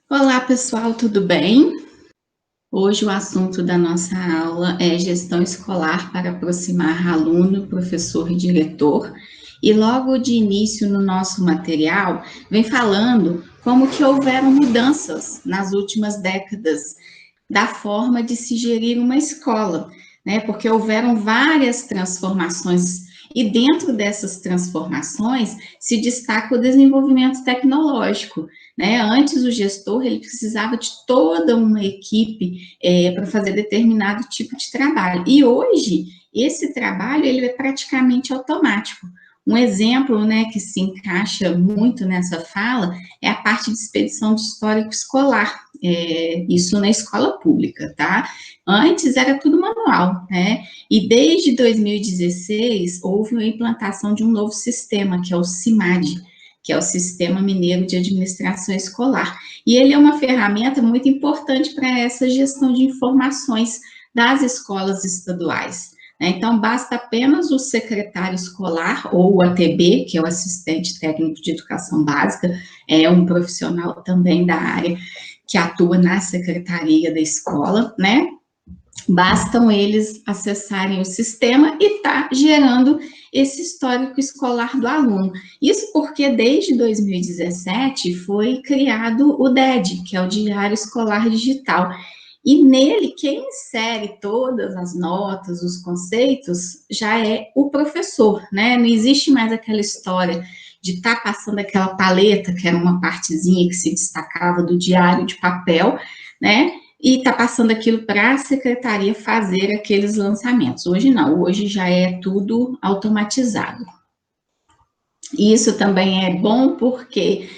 Olá, pessoal, tudo bem? Hoje o assunto da nossa aula é gestão escolar para aproximar aluno, professor e diretor. E logo de início no nosso material, vem falando como que houveram mudanças nas últimas décadas da forma de se gerir uma escola, né? Porque houveram várias transformações e dentro dessas transformações se destaca o desenvolvimento tecnológico, né? Antes o gestor ele precisava de toda uma equipe para fazer determinado tipo de trabalho e hoje esse trabalho ele é praticamente automático. Um exemplo, né, que se encaixa muito nessa fala é a parte de expedição de histórico escolar, isso na escola pública, tá? Antes era tudo manual, né? E desde 2016 houve a implantação de um novo sistema, que é o CIMAD, que é o Sistema Mineiro de Administração Escolar. E ele é uma ferramenta muito importante para essa gestão de informações das escolas estaduais. Então, basta apenas o secretário escolar, ou o ATB, que é o assistente técnico de educação básica, é um profissional também da área que atua na secretaria da escola, né? Bastam eles acessarem o sistema e tá gerando esse histórico escolar do aluno. Isso porque desde 2017 foi criado o DED, que é o Diário Escolar Digital. E nele, quem insere todas as notas, os conceitos, já é o professor, né? Não existe mais aquela história de estar passando aquela paleta, que era uma partezinha que se destacava do diário de papel, né? E está passando aquilo para a secretaria fazer aqueles lançamentos. Hoje não, hoje já é tudo automatizado. E isso também é bom porque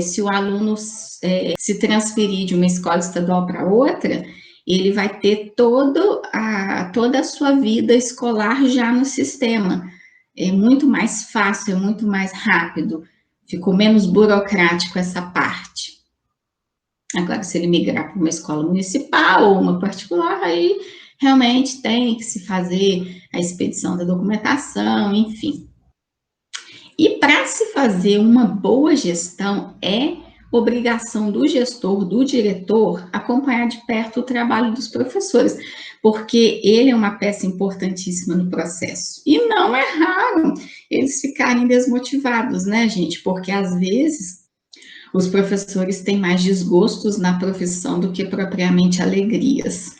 se o aluno se transferir de uma escola estadual para outra, ele vai ter toda a sua vida escolar já no sistema. É muito mais fácil, é muito mais rápido, ficou menos burocrático essa parte. Agora, se ele migrar para uma escola municipal ou uma particular, aí realmente tem que se fazer a expedição da documentação, enfim. E para se fazer uma boa gestão, é obrigação do gestor, do diretor, acompanhar de perto o trabalho dos professores, porque ele é uma peça importantíssima no processo. E não é raro eles ficarem desmotivados, né, gente? Porque às vezes os professores têm mais desgostos na profissão do que propriamente alegrias.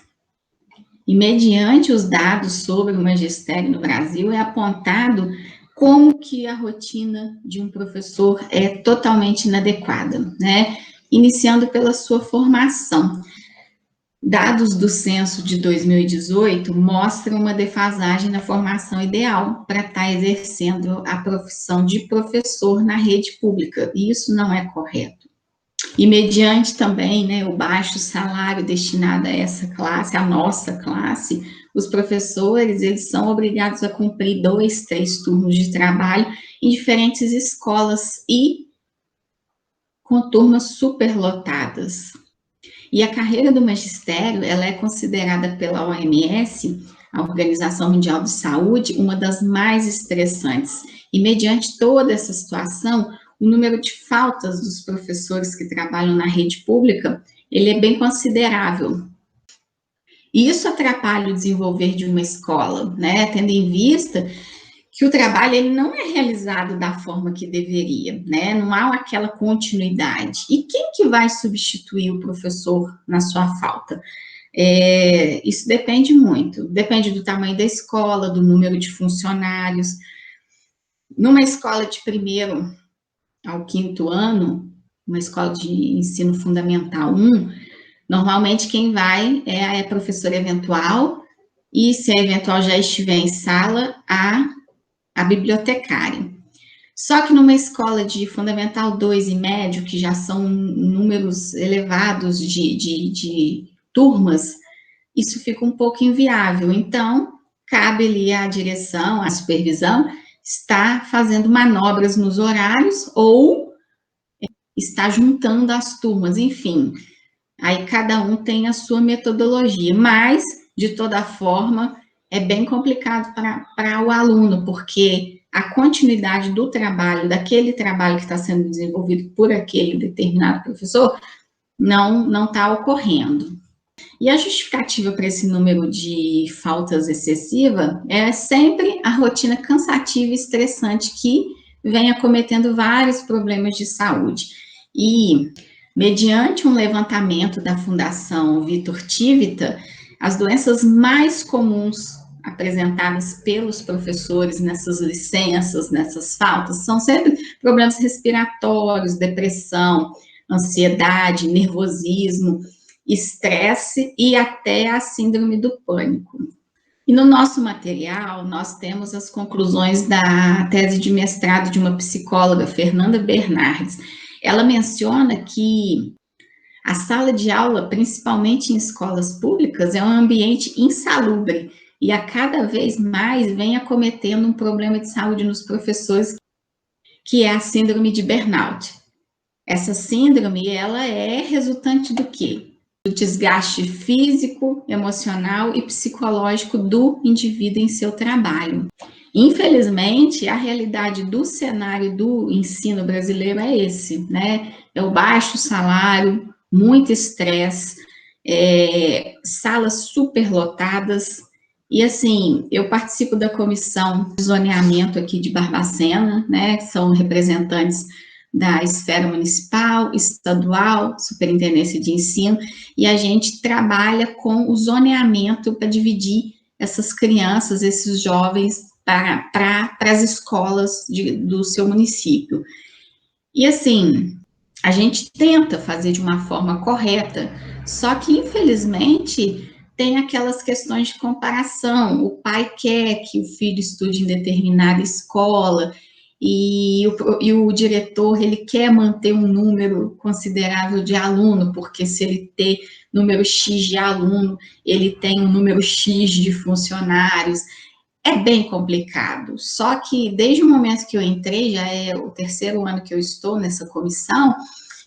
E mediante os dados sobre o magistério no Brasil, é apontado como que a rotina de um professor é totalmente inadequada, né? Iniciando pela sua formação. Dados do censo de 2018 mostram uma defasagem na formação ideal para estar exercendo a profissão de professor na rede pública, e isso não é correto. E mediante também, né, o baixo salário destinado a essa classe, a nossa classe, os professores, eles são obrigados a cumprir 2, 3 turnos de trabalho em diferentes escolas e com turmas superlotadas. E a carreira do magistério, ela é considerada pela OMS, a Organização Mundial de Saúde, uma das mais estressantes. E mediante toda essa situação, o número de faltas dos professores que trabalham na rede pública, ele é bem considerável. E isso atrapalha o desenvolver de uma escola, né? Tendo em vista que o trabalho ele não é realizado da forma que deveria, né? Não há aquela continuidade. E quem que vai substituir o professor na sua falta? Isso depende muito, depende do tamanho da escola, do número de funcionários. Numa escola de primeiro ao quinto ano, uma escola de ensino fundamental 1, normalmente quem vai é a professora eventual, e se a eventual já estiver em sala, a bibliotecária. Só que numa escola de fundamental 2 e médio, que já são números elevados de turmas, isso fica um pouco inviável. Então, cabe ali à direção, à supervisão, estar fazendo manobras nos horários ou estar juntando as turmas, enfim. Aí cada um tem a sua metodologia, mas, de toda forma, é bem complicado para o aluno, porque a continuidade do trabalho, daquele trabalho que está sendo desenvolvido por aquele determinado professor, não está ocorrendo. E a justificativa para esse número de faltas excessiva é sempre a rotina cansativa e estressante que vem acometendo vários problemas de saúde. E, mediante um levantamento da Fundação Vitor Tivita, as doenças mais comuns apresentadas pelos professores nessas licenças, nessas faltas, são sempre problemas respiratórios, depressão, ansiedade, nervosismo, estresse e até a síndrome do pânico. E no nosso material, nós temos as conclusões da tese de mestrado de uma psicóloga, Fernanda Bernardes. Ela menciona que a sala de aula, principalmente em escolas públicas, é um ambiente insalubre e a cada vez mais vem acometendo um problema de saúde nos professores, que é a síndrome de burnout. Essa síndrome, ela é resultante do quê? Do desgaste físico, emocional e psicológico do indivíduo em seu trabalho. Infelizmente, a realidade do cenário do ensino brasileiro é esse, né? É o baixo salário, muito estresse, salas superlotadas. E assim, eu participo da comissão de zoneamento aqui de Barbacena, né? Que são representantes da esfera municipal, estadual, superintendência de ensino, e a gente trabalha com o zoneamento para dividir essas crianças, esses jovens, para as escolas do seu município. E assim, a gente tenta fazer de uma forma correta, só que infelizmente tem aquelas questões de comparação. O pai quer que o filho estude em determinada escola, e o diretor, ele quer manter um número considerável de aluno, porque se ele ter número X de aluno, ele tem um número X de funcionários. É bem complicado, só que desde o momento que eu entrei, já é o terceiro ano que eu estou nessa comissão,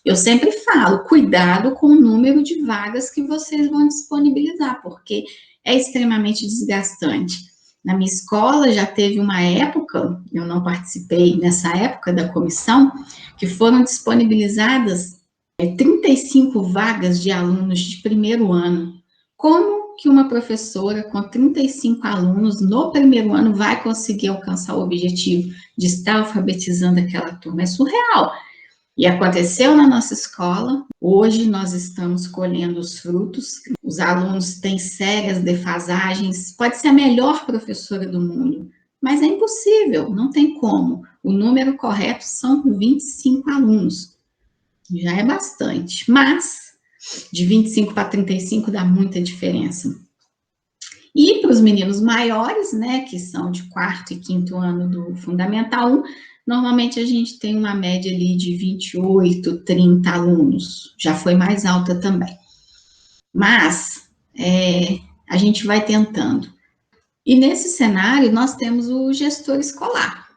eu sempre falo, cuidado com o número de vagas que vocês vão disponibilizar, porque é extremamente desgastante. Na minha escola já teve uma época, eu não participei nessa época da comissão, que foram disponibilizadas 35 vagas de alunos de primeiro ano. Como que uma professora com 35 alunos no primeiro ano vai conseguir alcançar o objetivo de estar alfabetizando aquela turma? É surreal. E aconteceu na nossa escola, hoje nós estamos colhendo os frutos, os alunos têm sérias defasagens, pode ser a melhor professora do mundo, mas é impossível, não tem como. O número correto são 25 alunos, já é bastante, mas de 25 para 35 dá muita diferença. E para os meninos maiores, né, que são de quarto e quinto ano do Fundamental 1, normalmente a gente tem uma média ali de 28, 30 alunos, já foi mais alta também. Mas a gente vai tentando. E nesse cenário nós temos o gestor escolar.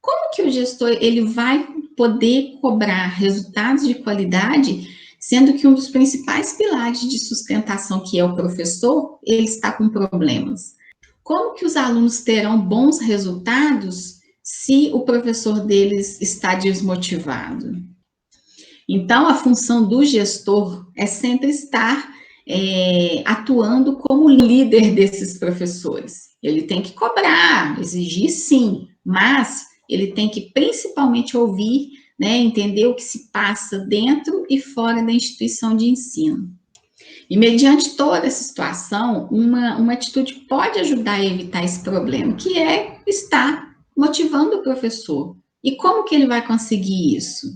Como que o gestor ele vai poder cobrar resultados de qualidade, sendo que um dos principais pilares de sustentação, que é o professor, ele está com problemas? Como que os alunos terão bons resultados se o professor deles está desmotivado? Então, a função do gestor é sempre estar atuando como líder desses professores. Ele tem que cobrar, exigir sim, mas ele tem que principalmente ouvir, né, entender o que se passa dentro e fora da instituição de ensino. E mediante toda essa situação, uma atitude pode ajudar a evitar esse problema, que é estar motivando o professor. E como que ele vai conseguir isso?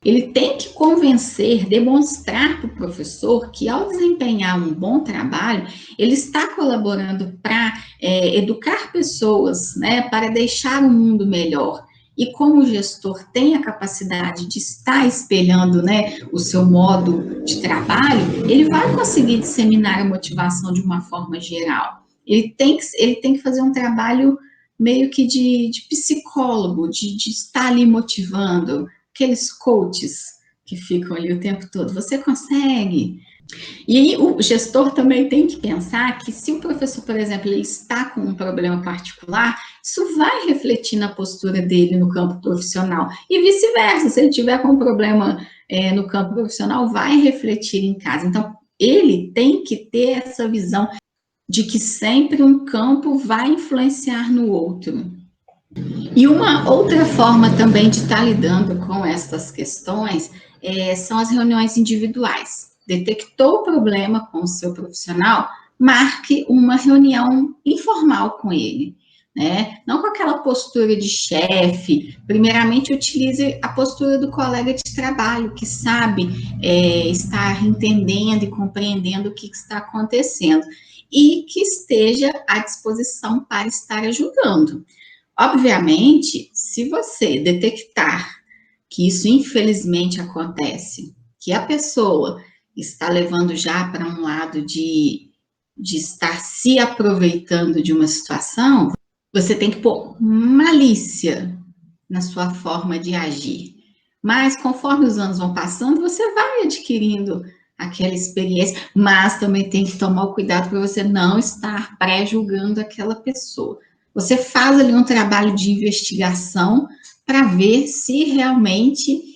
Ele tem que convencer, demonstrar para o professor que, ao desempenhar um bom trabalho, ele está colaborando para educar pessoas, né, para deixar o mundo melhor. E como o gestor tem a capacidade de estar espelhando, né, o seu modo de trabalho, ele vai conseguir disseminar a motivação de uma forma geral. Ele tem que fazer um trabalho meio que de psicólogo, de estar ali motivando, aqueles coaches que ficam ali o tempo todo, você consegue. E aí o gestor também tem que pensar que se o professor, por exemplo, ele está com um problema particular, isso vai refletir na postura dele no campo profissional. E vice-versa, se ele tiver com um problema no campo profissional, vai refletir em casa. Então, ele tem que ter essa visão de que sempre um campo vai influenciar no outro. E uma outra forma também de estar lidando com essas questões são as reuniões individuais. Detectou o problema com o seu profissional, marque uma reunião informal com ele, né? Não com aquela postura de chefe. Primeiramente, utilize a postura do colega de trabalho, que sabe estar entendendo e compreendendo o que está acontecendo e que esteja à disposição para estar ajudando. Obviamente, se você detectar que isso infelizmente acontece, que a pessoa está levando já para um lado de estar se aproveitando de uma situação, você tem que pôr malícia na sua forma de agir. Mas conforme os anos vão passando, você vai adquirindo aquela experiência, mas também tem que tomar o cuidado para você não estar pré-julgando aquela pessoa. Você faz ali um trabalho de investigação para ver se realmente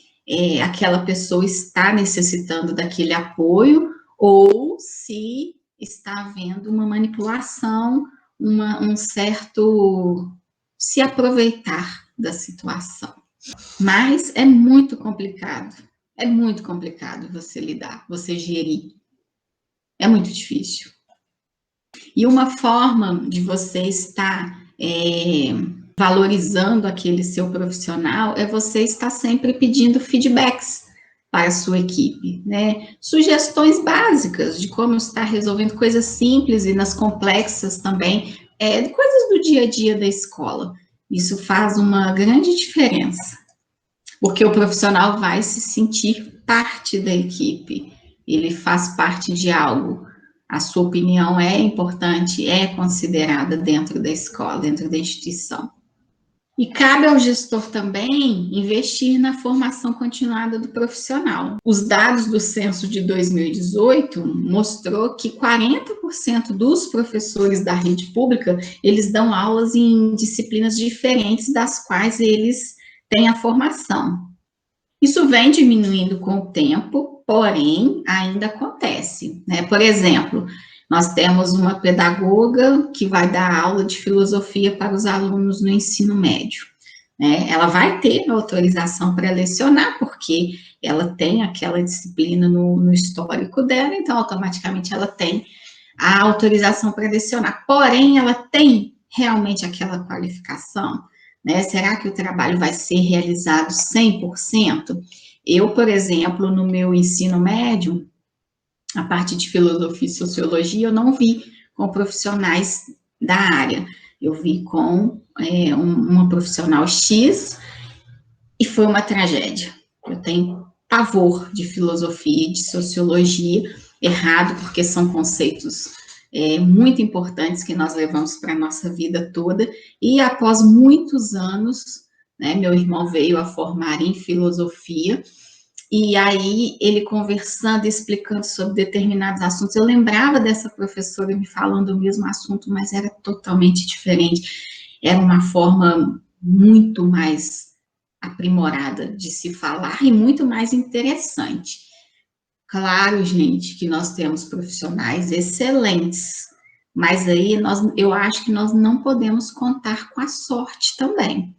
aquela pessoa está necessitando daquele apoio ou se está havendo uma manipulação, um certo se aproveitar da situação. Mas é muito complicado você lidar, você gerir. É muito difícil. E uma forma de você estar valorizando aquele seu profissional é você estar sempre pedindo feedbacks para a sua equipe, né? Sugestões básicas de como estar resolvendo coisas simples e nas complexas também, coisas do dia a dia da escola. Isso faz uma grande diferença, porque o profissional vai se sentir parte da equipe, ele faz parte de algo. A sua opinião é importante, é considerada dentro da escola, dentro da instituição. E cabe ao gestor também investir na formação continuada do profissional. Os dados do censo de 2018 mostrou que 40% dos professores da rede pública, eles dão aulas em disciplinas diferentes das quais eles têm a formação. Isso vem diminuindo com o tempo, porém, ainda acontece, né? Por exemplo, nós temos uma pedagoga que vai dar aula de filosofia para os alunos no ensino médio, né? Ela vai ter autorização para lecionar, porque ela tem aquela disciplina no histórico dela, então, automaticamente, ela tem a autorização para lecionar. Porém, ela tem realmente aquela qualificação? Né? Será que o trabalho vai ser realizado 100%? Eu, por exemplo, no meu ensino médio, a parte de filosofia e sociologia, eu não vi com profissionais da área. Eu vi com uma profissional X e foi uma tragédia. Eu tenho pavor de filosofia e de sociologia, errado, porque são conceitos muito importantes que nós levamos para a nossa vida toda, e após muitos anos, né, meu irmão veio a formar em filosofia, e aí ele conversando, explicando sobre determinados assuntos, eu lembrava dessa professora me falando o mesmo assunto, mas era totalmente diferente, era uma forma muito mais aprimorada de se falar e muito mais interessante. Claro, gente, que nós temos profissionais excelentes, mas aí eu acho que nós não podemos contar com a sorte também.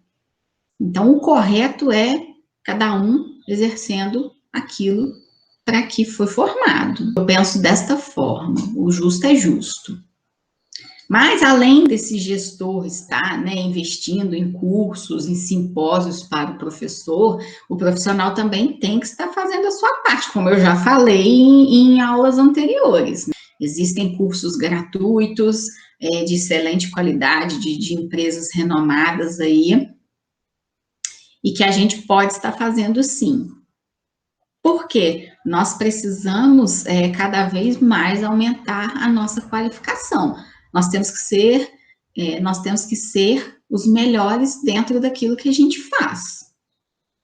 Então, o correto é cada um exercendo aquilo para que foi formado. Eu penso desta forma, o justo é justo. Mas, além desse gestor estar investindo em cursos, em simpósios para o profissional também tem que estar fazendo a sua parte, como eu já falei em aulas anteriores. Existem cursos gratuitos, de excelente qualidade, de empresas renomadas aí, e que a gente pode estar fazendo sim. Porque nós precisamos cada vez mais aumentar a nossa qualificação. Nós temos que ser os melhores dentro daquilo que a gente faz.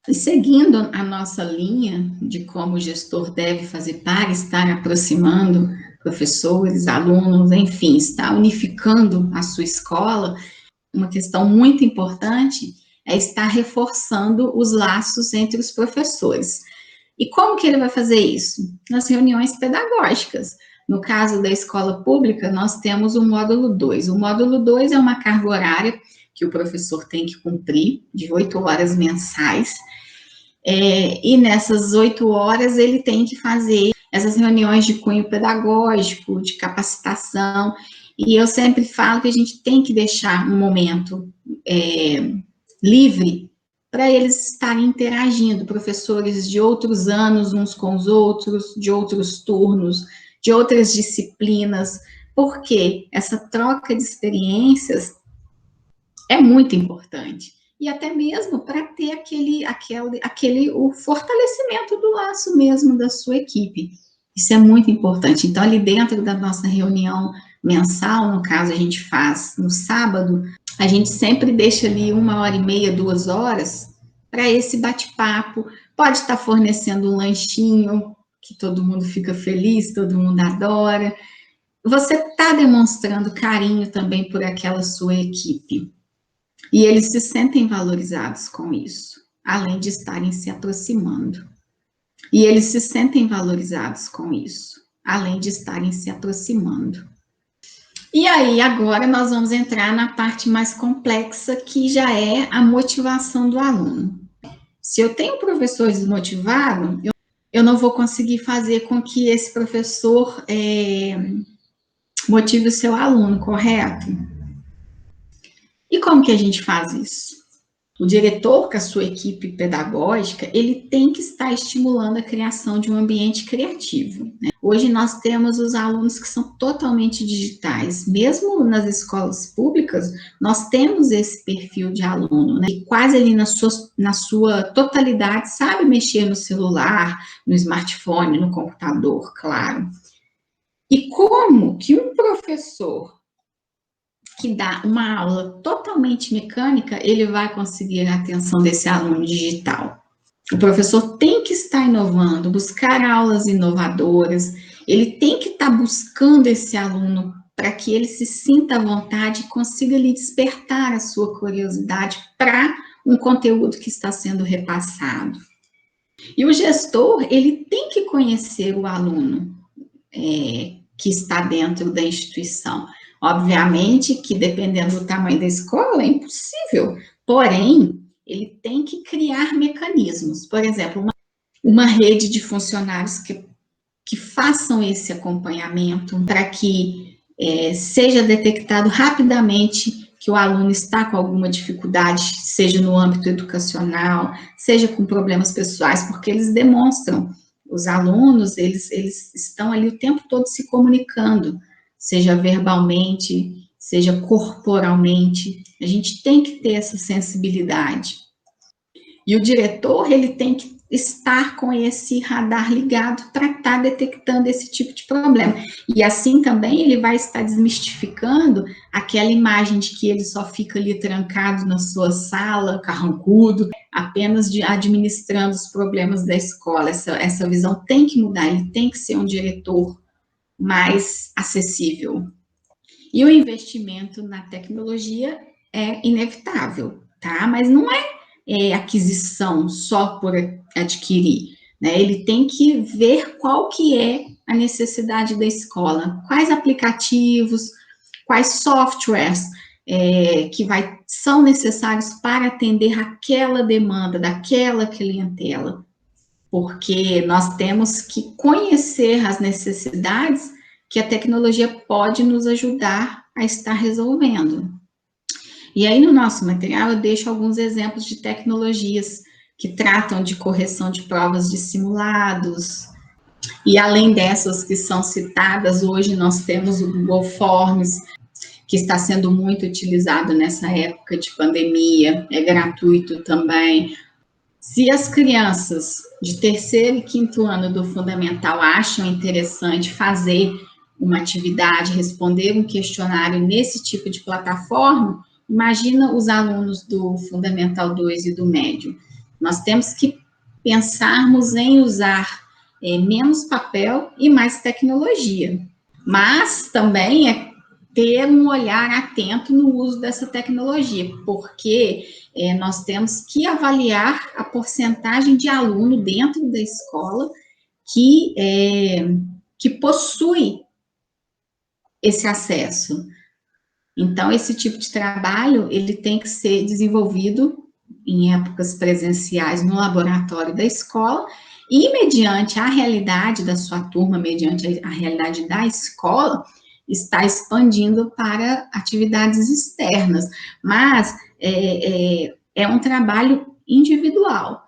E seguindo a nossa linha de como o gestor deve fazer para estar aproximando professores, alunos, enfim, estar unificando a sua escola, uma questão muito importante é estar reforçando os laços entre os professores. E como que ele vai fazer isso? Nas reuniões pedagógicas. No caso da escola pública, nós temos o módulo 2. O módulo 2 é uma carga horária que o professor tem que cumprir, de 8 horas mensais, e nessas 8 horas ele tem que fazer essas reuniões de cunho pedagógico, de capacitação, e eu sempre falo que a gente tem que deixar um momento livre para eles estarem interagindo, professores de outros anos uns com os outros, de outros turnos, de outras disciplinas, porque essa troca de experiências é muito importante. E até mesmo para ter o fortalecimento do laço mesmo da sua equipe. Isso é muito importante. Então, ali dentro da nossa reunião mensal, no caso a gente faz no sábado, a gente sempre deixa ali 1h30, 2 horas para esse bate-papo. Pode estar fornecendo um lanchinho, que todo mundo fica feliz, todo mundo adora. Você está demonstrando carinho também por aquela sua equipe. E eles se sentem valorizados com isso, além de estarem se aproximando. E eles se sentem valorizados com isso, além de estarem se aproximando. E aí, agora nós vamos entrar na parte mais complexa, que já é a motivação do aluno. Se eu tenho um professor desmotivado, eu não vou conseguir fazer com que esse professor motive o seu aluno, correto? E como que a gente faz isso? O diretor, com a sua equipe pedagógica, ele tem que estar estimulando a criação de um ambiente criativo, né? Hoje nós temos os alunos que são totalmente digitais. Mesmo nas escolas públicas, nós temos esse perfil de aluno, né? E quase ali na sua totalidade sabe mexer no celular, no smartphone, no computador, claro. E como que um professor que dá uma aula totalmente mecânica, ele vai conseguir a atenção desse aluno digital? O professor tem que estar inovando, buscar aulas inovadoras, ele tem que estar buscando esse aluno para que ele se sinta à vontade e consiga lhe despertar a sua curiosidade para um conteúdo que está sendo repassado. E o gestor, ele tem que conhecer o aluno que está dentro da instituição. Obviamente que, dependendo do tamanho da escola, é impossível, porém, ele tem que criar mecanismos. Por exemplo, uma rede de funcionários que façam esse acompanhamento para que seja detectado rapidamente que o aluno está com alguma dificuldade, seja no âmbito educacional, seja com problemas pessoais, porque eles demonstram. Os alunos, eles estão ali o tempo todo se comunicando, seja verbalmente, seja corporalmente. A gente tem que ter essa sensibilidade. E o diretor, ele tem que estar com esse radar ligado para estar detectando esse tipo de problema. E assim também ele vai estar desmistificando aquela imagem de que ele só fica ali trancado na sua sala, carrancudo, apenas administrando os problemas da escola. Essa visão tem que mudar, ele tem que ser um diretor mais acessível. E o investimento na tecnologia é inevitável, tá? Mas não é aquisição só por adquirir, né? Ele tem que ver qual que é a necessidade da escola, quais aplicativos, quais softwares são necessários para atender aquela demanda daquela clientela, porque nós temos que conhecer as necessidades que a tecnologia pode nos ajudar a estar resolvendo. E aí, no nosso material, eu deixo alguns exemplos de tecnologias que tratam de correção de provas de simulados. E além dessas que são citadas, hoje nós temos o Google Forms, que está sendo muito utilizado nessa época de pandemia, é gratuito também. Se as crianças de 3º e 5º ano do fundamental acham interessante fazer uma atividade, responder um questionário nesse tipo de plataforma, imagina os alunos do Fundamental 2 e do Médio. Nós temos que pensarmos em usar menos papel e mais tecnologia. Mas também ter um olhar atento no uso dessa tecnologia, porque nós temos que avaliar a porcentagem de aluno dentro da escola que possui esse acesso. Então, esse tipo de trabalho, ele tem que ser desenvolvido em épocas presenciais no laboratório da escola e, mediante a realidade da sua turma, mediante a realidade da escola, está expandindo para atividades externas. Mas é um trabalho individual.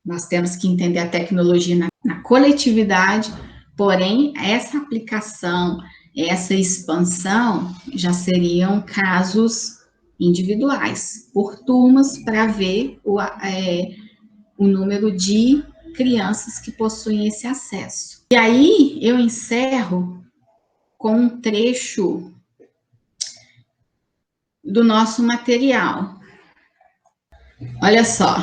Nós temos que entender a tecnologia na coletividade, porém, essa aplicação, essa expansão já seriam casos individuais, por turmas, para ver o número de crianças que possuem esse acesso. E aí, eu encerro com um trecho do nosso material. Olha só,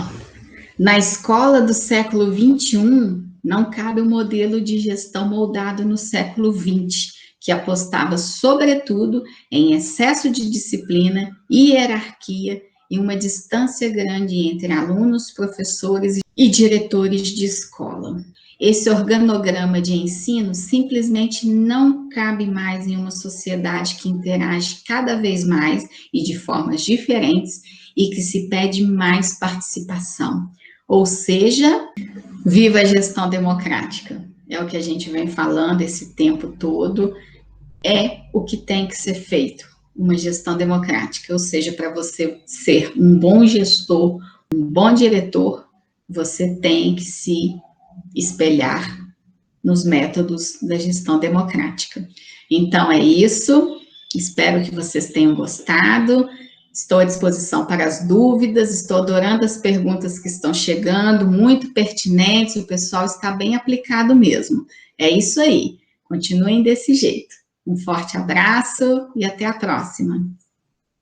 na escola do século XXI, não cabe o modelo de gestão moldado no século XX, que apostava, sobretudo, em excesso de disciplina, hierarquia e uma distância grande entre alunos, professores e diretores de escola. Esse organograma de ensino simplesmente não cabe mais em uma sociedade que interage cada vez mais e de formas diferentes e que se pede mais participação. Ou seja, viva a gestão democrática. É o que a gente vem falando esse tempo todo, é o que tem que ser feito, uma gestão democrática. Ou seja, para você ser um bom gestor, um bom diretor, você tem que se espelhar nos métodos da gestão democrática. Então, é isso. Espero que vocês tenham gostado. Estou à disposição para as dúvidas, estou adorando as perguntas que estão chegando, muito pertinentes, o pessoal está bem aplicado mesmo. É isso aí, continuem desse jeito. Um forte abraço e até a próxima.